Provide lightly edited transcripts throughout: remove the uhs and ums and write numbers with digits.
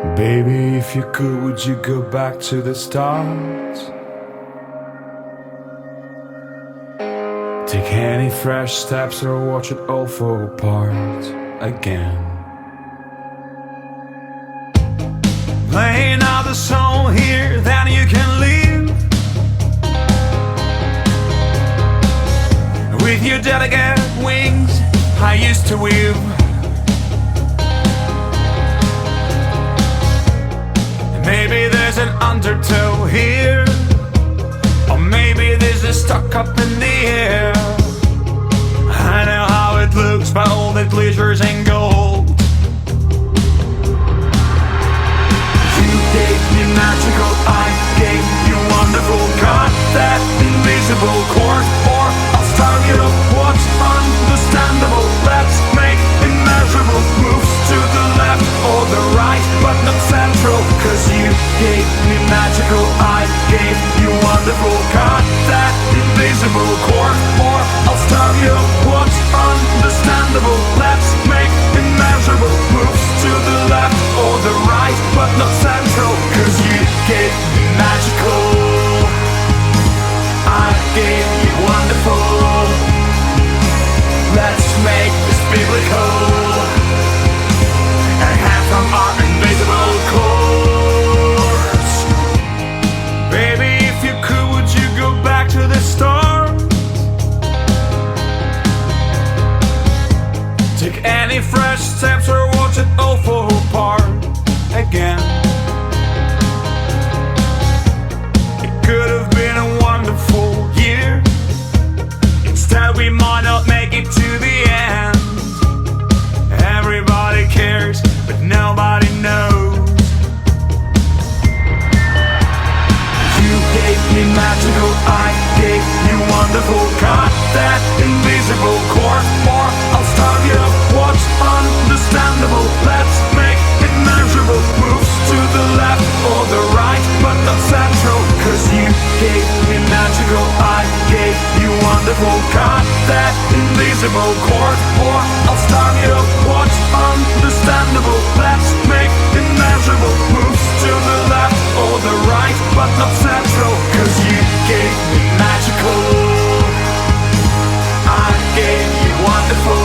Baby, if you could, would you go back to the start? Take any fresh steps or watch it all fall apart again. Playing out the song here, then you can leave with your delicate wings I used to weave. Maybe there's an undertow here, or maybe this is stuck up in the air. I know how it looks, but all that glitters and gold. You gave me magical, I gave you wonderful. Got that invisible cord, or I'll start you what's understandable. Let's make immeasurable moves to the left or the right, but not central. Cause you gave me magical, I gave you wonderful. Got that invisible cord, or I'll start you what's understandable. Let's make immeasurable moves to the left or the right, but not central. Cause you gave me magical, I gave you wonderful. Let's make this biblical and have from our invisible course. Baby, if you could, would you go back to the start? Take any fresh steps or watch it all fall apart again. It could have been a wonderful year. Instead we might not make it to the end. Everybody cares, but nobody knows. You gave me magical, I gave you wonderful. Got that invisible cord, or I'll start you what's understandable. Let's make immeasurable moves to the left or the right, but not central. Cause you gave me magical, I gave you wonderful. Got that invisible cord, or I'll start you what's understandable. Let's make immeasurable moves to the left or the right, but not central. Cause you gave me magical, I gave you wonderful.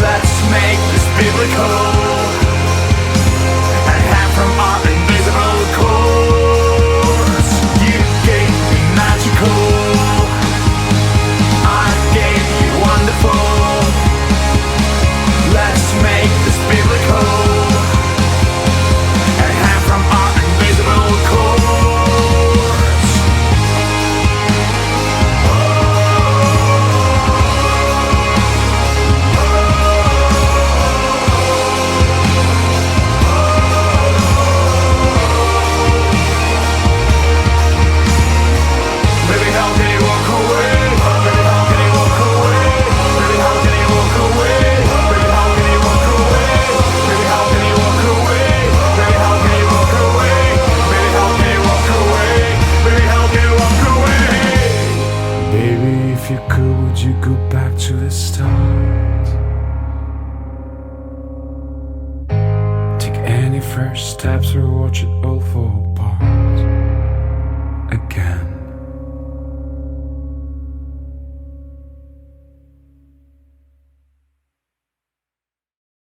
Let's make this biblical and have from our invisible course. You gave me magical, I gave you wonderful. Let's make this biblical and have from our invisible course. Baby, how can you walk away? Baby, how can you walk away? Baby, how can you walk away? Baby, how can you walk away? Baby, how can you walk away? Baby, how can you walk away? Baby, how can you walk away? Baby, how can you walk away? Baby, if you could, would you go back to the start? Take any first steps or watch it all fall apart again.